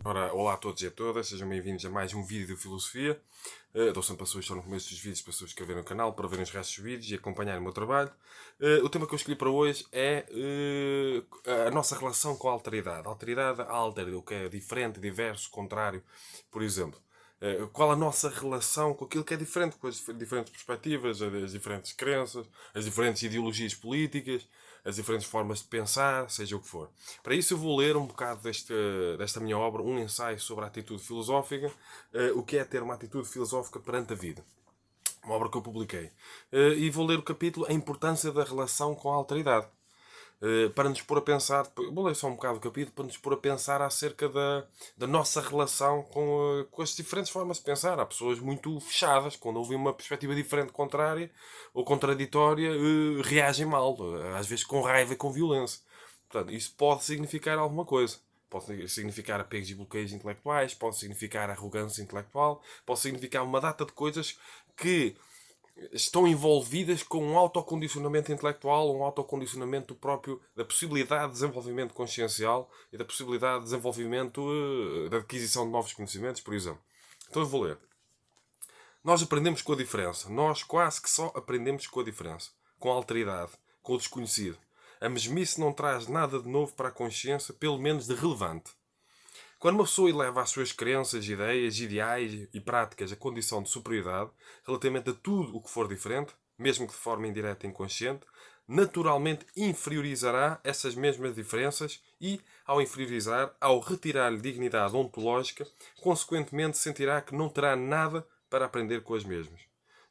Ora, olá a todos e a todas, sejam bem-vindos a mais um vídeo de filosofia. Dou sempre a sugestão no começo dos vídeos para subscrever no canal, para verem os restos dos vídeos e acompanharem o meu trabalho. O tema que eu escolhi para hoje é a nossa relação com a alteridade. A alteridade, alter, o que é diferente, diverso, contrário, por exemplo. Qual a nossa relação com aquilo que é diferente, com as diferentes perspectivas, as diferentes crenças, as diferentes ideologias políticas, as diferentes formas de pensar, seja o que for. Para isso eu vou ler um bocado desta minha obra, um ensaio sobre a atitude filosófica, o que é ter uma atitude filosófica perante a vida. Uma obra que eu publiquei. E vou ler o capítulo A Importância da Relação com a Alteridade. Para nos pôr a pensar, vou ler só um bocado o capítulo, para nos pôr a pensar acerca da nossa relação com as diferentes formas de pensar. Há pessoas muito fechadas, quando ouvem uma perspectiva diferente, contrária ou contraditória, reagem mal, às vezes com raiva e com violência. Portanto, isso pode significar alguma coisa. Pode significar apegos e bloqueios intelectuais, pode significar arrogância intelectual, pode significar uma data de coisas que estão envolvidas com um autocondicionamento intelectual, um autocondicionamento da possibilidade de desenvolvimento consciencial e da possibilidade de desenvolvimento, da aquisição de novos conhecimentos, por exemplo. Então eu vou ler. Nós aprendemos com a diferença. Nós quase que só aprendemos com a diferença. Com a alteridade. Com o desconhecido. A mesmice não traz nada de novo para a consciência, pelo menos de relevante. Quando uma pessoa eleva as suas crenças, ideias, ideais e práticas à condição de superioridade, relativamente a tudo o que for diferente, mesmo que de forma indireta e inconsciente, naturalmente inferiorizará essas mesmas diferenças e, ao inferiorizar, ao retirar-lhe dignidade ontológica, consequentemente sentirá que não terá nada para aprender com as mesmas,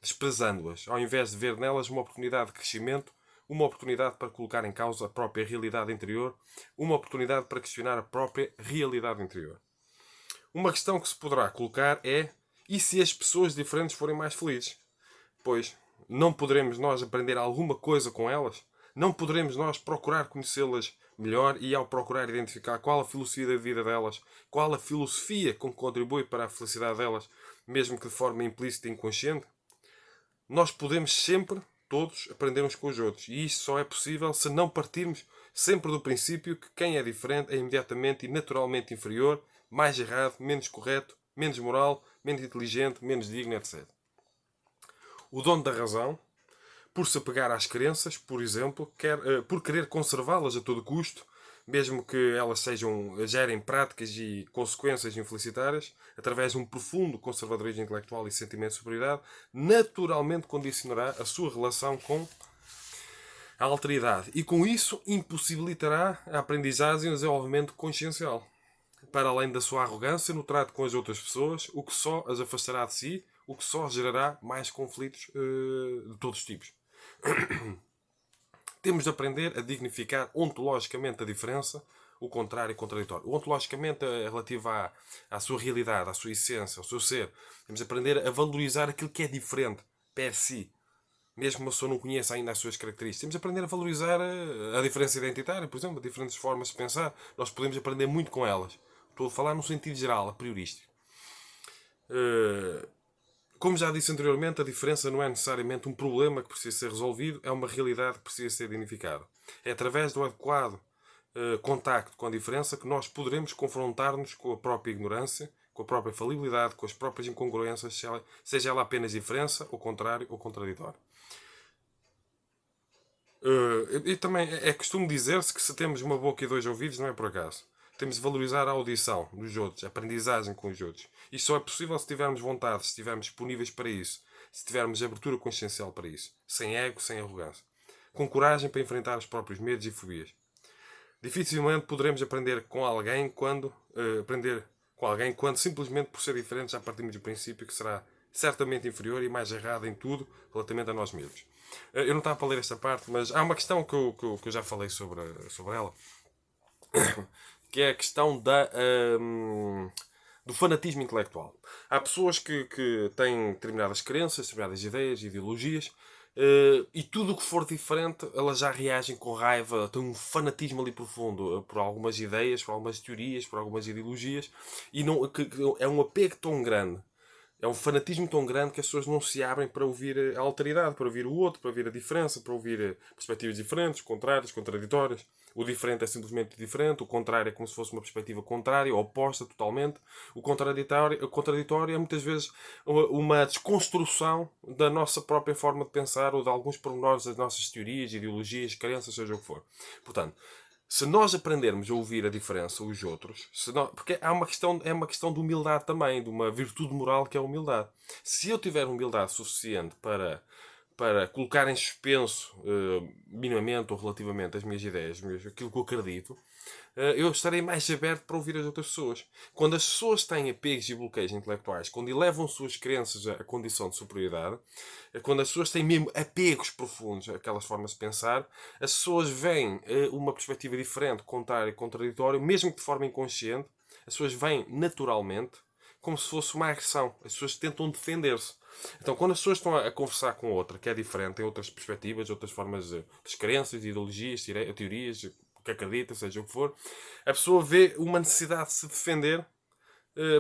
desprezando-as, ao invés de ver nelas uma oportunidade de crescimento, uma oportunidade para colocar em causa a própria realidade interior, uma oportunidade para questionar a própria realidade interior. Uma questão que se poderá colocar é: e se as pessoas diferentes forem mais felizes? Pois, não poderemos nós aprender alguma coisa com elas? Não poderemos nós procurar conhecê-las melhor e, ao procurar identificar qual a filosofia da vida delas, qual a filosofia com que contribui para a felicidade delas, mesmo que de forma implícita e inconsciente? Nós podemos sempre, todos, aprender uns com os outros. E isso só é possível se não partirmos sempre do princípio que quem é diferente é imediatamente e naturalmente inferior, mais errado, menos correto, menos moral, menos inteligente, menos digno, etc. O dono da razão, por se apegar às crenças, por exemplo, por querer conservá-las a todo custo, mesmo que elas gerem práticas e consequências infelicitárias, através de um profundo conservadorismo intelectual e sentimento de superioridade, naturalmente condicionará a sua relação com a alteridade e, com isso, impossibilitará a aprendizagem e o desenvolvimento consciencial, para além da sua arrogância no trato com as outras pessoas, o que só as afastará de si, o que só gerará mais conflitos de todos os tipos. Temos de aprender a dignificar ontologicamente a diferença, o contrário e contraditório. O ontologicamente é relativo à sua realidade, à sua essência, ao seu ser. Temos de aprender a valorizar aquilo que é diferente, per si. Mesmo que uma pessoa não conheça ainda as suas características. Temos de aprender a valorizar a diferença identitária, por exemplo, diferentes formas de pensar. Nós podemos aprender muito com elas. Estou a falar no sentido geral, a priorístico. Como já disse anteriormente, a diferença não é necessariamente um problema que precisa ser resolvido, é uma realidade que precisa ser dignificada. É através do adequado contacto com a diferença que nós poderemos confrontar-nos com a própria ignorância, com a própria falibilidade, com as próprias incongruências, seja ela apenas diferença, ou contrário, ou contraditório. E também é costume dizer-se que se temos uma boca e dois ouvidos, não é por acaso. Temos de valorizar a audição dos outros, a aprendizagem com os outros. Isto só é possível se tivermos vontade, se estivermos disponíveis para isso, se tivermos abertura consciencial para isso. Sem ego, sem arrogância. Com coragem para enfrentar os próprios medos e fobias. Dificilmente poderemos aprender com alguém quando simplesmente por ser diferentes já partimos do princípio que será certamente inferior e mais errado em tudo relativamente a nós mesmos. Eu não estava para ler esta parte, mas há uma questão que eu já falei sobre ela, que é a questão do fanatismo intelectual. Há pessoas que têm determinadas crenças, determinadas ideias, ideologias, e tudo o que for diferente, elas já reagem com raiva, têm um fanatismo ali profundo por algumas ideias, por algumas teorias, por algumas ideologias, e que é um apego tão grande. É um fanatismo tão grande que as pessoas não se abrem para ouvir a alteridade, para ouvir o outro, para ouvir a diferença, para ouvir perspectivas diferentes, contrárias, contraditórias. O diferente é simplesmente diferente, o contrário é como se fosse uma perspectiva contrária, oposta totalmente. O contraditório é muitas vezes uma desconstrução da nossa própria forma de pensar ou de alguns pormenores das nossas teorias, ideologias, crenças, seja o que for. Portanto, se nós aprendermos a ouvir a diferença, os outros, porque é uma questão de humildade também, de uma virtude moral que é a humildade. Se eu tiver humildade suficiente para colocar em suspenso, minimamente ou relativamente, as minhas ideias, aquilo que eu acredito, eu estarei mais aberto para ouvir as outras pessoas. Quando as pessoas têm apegos e bloqueios intelectuais, quando elevam suas crenças à condição de superioridade, quando as pessoas têm mesmo apegos profundos àquelas formas de pensar, as pessoas veem uma perspectiva diferente, contrária e contraditória, mesmo que de forma inconsciente, as pessoas veem naturalmente como se fosse uma agressão. As pessoas tentam defender-se. Então, quando as pessoas estão a conversar com outra que é diferente, tem outras perspectivas, outras formas de crenças, ideologias, teorias, o que acredita, seja o que for, a pessoa vê uma necessidade de se defender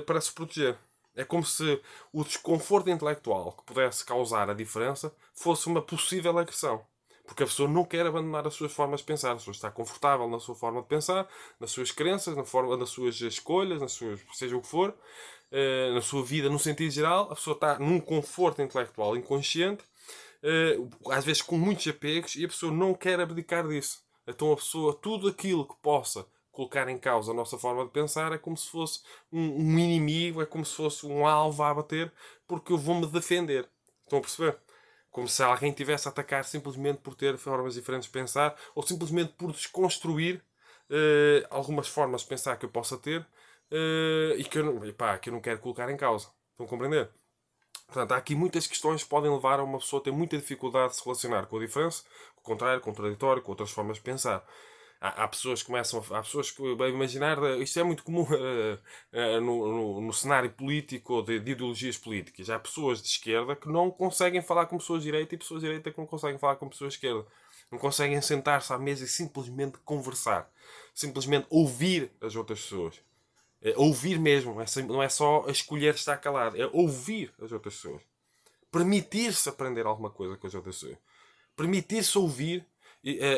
para se proteger. É como se o desconforto intelectual que pudesse causar a diferença fosse uma possível agressão. Porque a pessoa não quer abandonar as suas formas de pensar. A pessoa está confortável na sua forma de pensar, nas suas crenças, nas suas escolhas, seja o que for, na sua vida, no sentido geral. A pessoa está num conforto intelectual inconsciente, às vezes com muitos apegos, e a pessoa não quer abdicar disso. Então a pessoa, tudo aquilo que possa colocar em causa a nossa forma de pensar é como se fosse um inimigo, é como se fosse um alvo a abater, porque eu vou-me defender. Estão a perceber? Como se alguém tivesse a atacar simplesmente por ter formas diferentes de pensar ou simplesmente por desconstruir algumas formas de pensar que eu possa ter e que eu não quero colocar em causa. Estão a compreender? Portanto, há aqui muitas questões que podem levar a uma pessoa a ter muita dificuldade de se relacionar com a diferença, com o contrário, com o contraditório, com outras formas de pensar. Há pessoas que há pessoas que, bem, imaginar, isto é muito comum no cenário político ou de ideologias políticas. Há pessoas de esquerda que não conseguem falar com pessoas de direita e pessoas de direita que não conseguem falar com pessoas de esquerda. Não conseguem sentar-se à mesa e simplesmente conversar. Simplesmente ouvir as outras pessoas. É ouvir mesmo. Não é só escolher estar calado. É ouvir as outras pessoas. Permitir-se aprender alguma coisa com as outras pessoas. Permitir-se ouvir,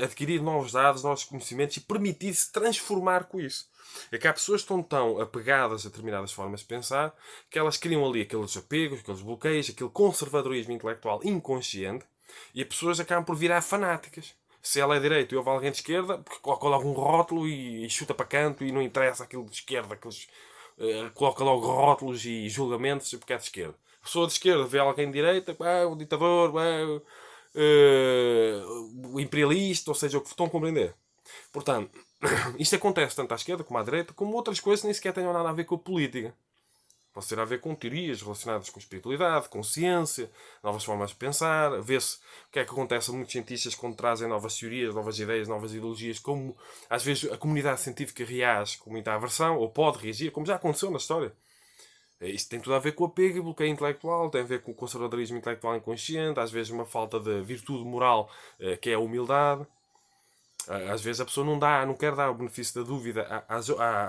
adquirir novos dados, novos conhecimentos e permitir-se transformar com isso. É que há pessoas que estão tão apegadas a determinadas formas de pensar que elas criam ali aqueles apegos, aqueles bloqueios, aquele conservadorismo intelectual inconsciente e as pessoas acabam por virar fanáticas. Se ela é direita e houve alguém de esquerda, coloca logo um rótulo e chuta para canto e não interessa aquilo de esquerda, coloca logo rótulos e julgamentos porque é de esquerda. A pessoa de esquerda vê alguém de direita, o ditador, o imperialista, ou seja, o que estão a compreender. Portanto, isto acontece tanto à esquerda como à direita, como outras coisas que nem sequer tenham nada a ver com a política. Pode ter a ver com teorias relacionadas com espiritualidade, com ciência, novas formas de pensar, ver-se o que é que acontece a muitos cientistas quando trazem novas teorias, novas ideias, novas ideologias, como às vezes a comunidade científica reage com muita aversão, ou pode reagir, como já aconteceu na história. Isto tem tudo a ver com o apego e bloqueio intelectual, tem a ver com o conservadorismo intelectual inconsciente, às vezes uma falta de virtude moral, que é a humildade. Às vezes a pessoa não quer dar o benefício da dúvida às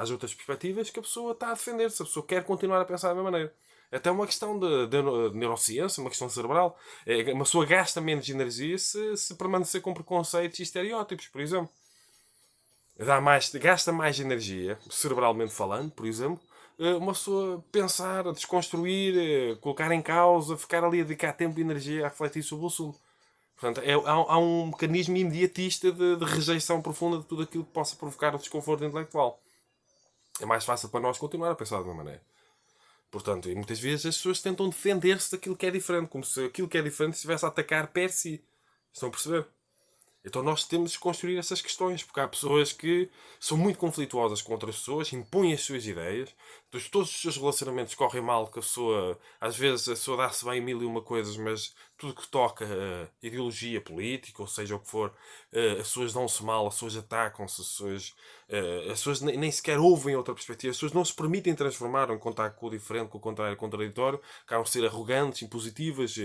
outras perspectivas que a pessoa está a defender-se, a pessoa quer continuar a pensar da mesma maneira. É até uma questão de neurociência, uma questão cerebral. Uma pessoa gasta menos energia se permanecer com preconceitos e estereótipos, por exemplo. Gasta mais energia, cerebralmente falando, por exemplo, uma pessoa pensar, desconstruir, colocar em causa, ficar ali a dedicar tempo e energia a refletir sobre o assunto. Portanto, há um mecanismo imediatista de rejeição profunda de tudo aquilo que possa provocar o desconforto intelectual. É mais fácil para nós continuar a pensar de uma maneira. Portanto, e muitas vezes as pessoas tentam defender-se daquilo que é diferente, como se aquilo que é diferente estivesse a atacar per si. Estão a perceber? Então nós temos de construir essas questões, porque há pessoas que são muito conflituosas com outras pessoas, impõem as suas ideias, todos os seus relacionamentos correm mal, que a pessoa, às vezes a pessoa dá-se bem em mil e uma coisas, mas tudo que toca ideologia política, ou seja o que for, as pessoas dão-se mal, as pessoas atacam-se, as pessoas nem sequer ouvem outra perspectiva, as pessoas não se permitem transformar em contacto com o diferente, com o contrário, contraditório, acabam de ser arrogantes, impositivas,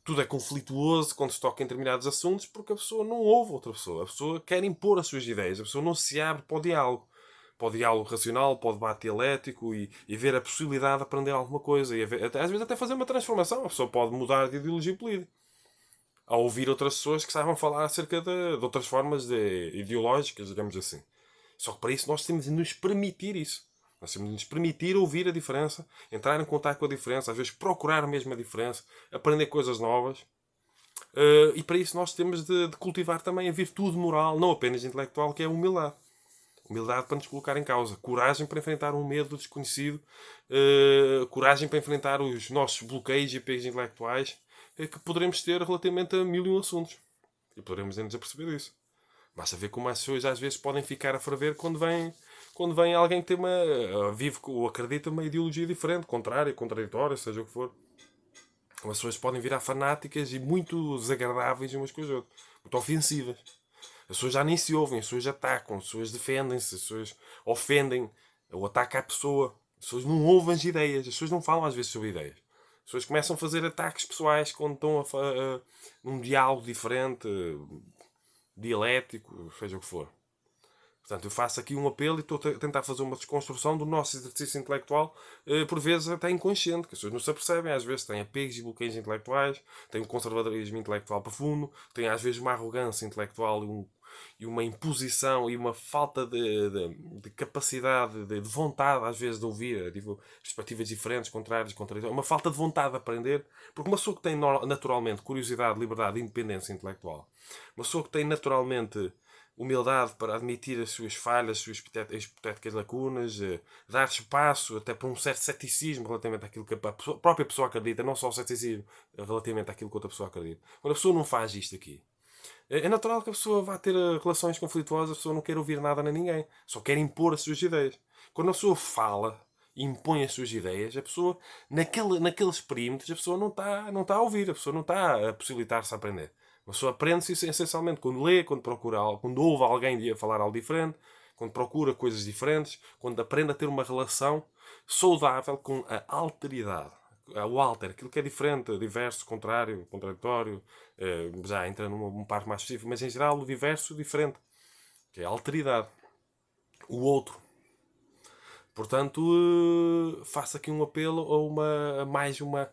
tudo é conflituoso quando se toca em determinados assuntos porque a pessoa não ouve outra pessoa. A pessoa quer impor as suas ideias. A pessoa não se abre para o diálogo. Para o diálogo racional, para o debate dialético e ver a possibilidade de aprender alguma coisa. E às vezes até fazer uma transformação. A pessoa pode mudar de ideologia política. a ouvir outras pessoas que saibam falar acerca de outras formas ideológicas, digamos assim. Só que para isso nós temos de nos permitir isso. Nós temos de nos permitir ouvir a diferença, entrar em contato com a diferença, às vezes procurar mesmo a diferença, aprender coisas novas. E para isso nós temos de cultivar também a virtude moral, não apenas intelectual, que é a humildade. Humildade para nos colocar em causa. Coragem para enfrentar um medo desconhecido. Coragem para enfrentar os nossos bloqueios e apegos intelectuais que poderemos ter relativamente a mil e um assuntos. E poderemos nos aperceber disso. Basta ver como as pessoas às vezes podem ficar a ferver quando vem alguém que tem vive ou acredita numa ideologia diferente, contrária, contraditória, seja o que for. As pessoas podem virar fanáticas e muito desagradáveis umas com as outras. Muito ofensivas. As pessoas já nem se ouvem, as pessoas atacam, as pessoas defendem-se, as pessoas ofendem ou atacam a pessoa. As pessoas não ouvem as ideias, as pessoas não falam às vezes sobre ideias. As pessoas começam a fazer ataques pessoais quando estão num diálogo diferente, dialético, seja o que for. Portanto, eu faço aqui um apelo e estou a tentar fazer uma desconstrução do nosso exercício intelectual, por vezes até inconsciente, que as pessoas não se apercebem, às vezes têm apegos e bloqueios intelectuais, têm um conservadorismo intelectual profundo, têm às vezes uma arrogância intelectual e uma imposição e uma falta de capacidade, de vontade, às vezes, de ouvir perspectivas diferentes, contrárias, contraditórias, uma falta de vontade de aprender, porque uma pessoa que tem naturalmente curiosidade, liberdade e independência intelectual, uma pessoa que tem naturalmente humildade para admitir as suas falhas, as suas hipotéticas lacunas, dar espaço até para um certo ceticismo relativamente àquilo que a própria pessoa acredita, não só o ceticismo relativamente àquilo que outra pessoa acredita. Quando a pessoa não faz isto aqui, é natural que a pessoa vá ter relações conflituosas, a pessoa não quer ouvir nada a ninguém, só quer impor as suas ideias. Quando a pessoa fala e impõe as suas ideias, a pessoa, naqueles perímetros, a pessoa não está a ouvir, a pessoa não está a possibilitar-se a aprender. Uma pessoa aprende-se essencialmente quando lê, quando procura algo, quando ouve alguém falar algo diferente, quando procura coisas diferentes, quando aprende a ter uma relação saudável com a alteridade. O alter, aquilo que é diferente, diverso, contrário, contraditório, já entra num parte mais específico, mas em geral o diverso, diferente, que é a alteridade. O outro. Portanto, faço aqui um apelo a mais uma.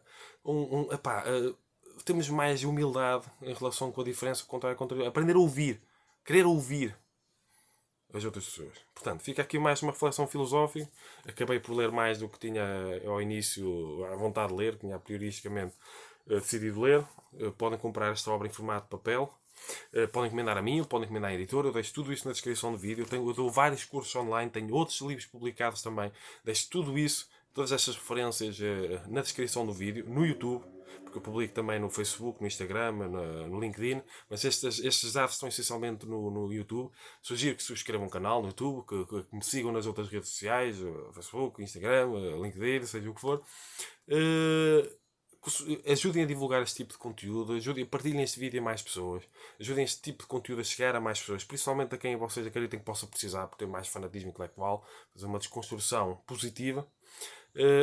Temos mais humildade em relação com a diferença, contrário, contrário. Aprender a ouvir. Querer ouvir as outras pessoas. Portanto, fica aqui mais uma reflexão filosófica. Acabei por ler mais do que tinha ao início a vontade de ler, tinha prioristicamente decidido ler. Podem comprar esta obra em formato de papel. Podem encomendar a mim, podem encomendar a editora. Eu deixo tudo isso na descrição do vídeo. Eu dou vários cursos online, tenho outros livros publicados também. Deixo tudo isso, todas estas referências na descrição do vídeo, no YouTube, porque eu publico também no Facebook, no Instagram, no LinkedIn, mas estes dados estão essencialmente no YouTube. Sugiro que subscrevam o canal no YouTube, que me sigam nas outras redes sociais, Facebook, Instagram, LinkedIn, seja o que for. Ajudem a divulgar este tipo de conteúdo, partilhem este vídeo a mais pessoas, ajudem este tipo de conteúdo a chegar a mais pessoas, principalmente a quem vocês acreditem que possa precisar por ter mais fanatismo intelectual, fazer uma desconstrução positiva.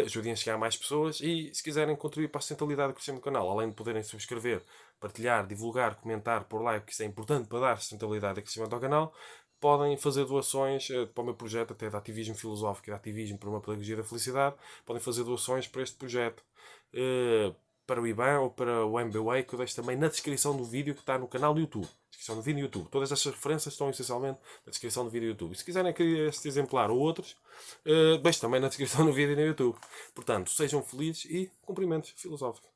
Ajudem a chegar a mais pessoas e, se quiserem contribuir para a sustentabilidade do crescimento do canal, além de poderem subscrever, partilhar, divulgar, comentar, pôr like, que isso é importante para dar sustentabilidade e crescimento ao canal, podem fazer doações para o meu projeto, até de ativismo filosófico e de ativismo por uma pedagogia da felicidade. Podem fazer doações para este projeto, para o IBAN ou para o MBWay, que eu deixo também na descrição do vídeo que está no canal do YouTube. Descrição do vídeo no YouTube. Todas estas referências estão essencialmente na descrição do vídeo do YouTube. E se quiserem adquirir este exemplar ou outros, deixo também na descrição do vídeo no YouTube. Portanto, sejam felizes e cumprimentos filosóficos.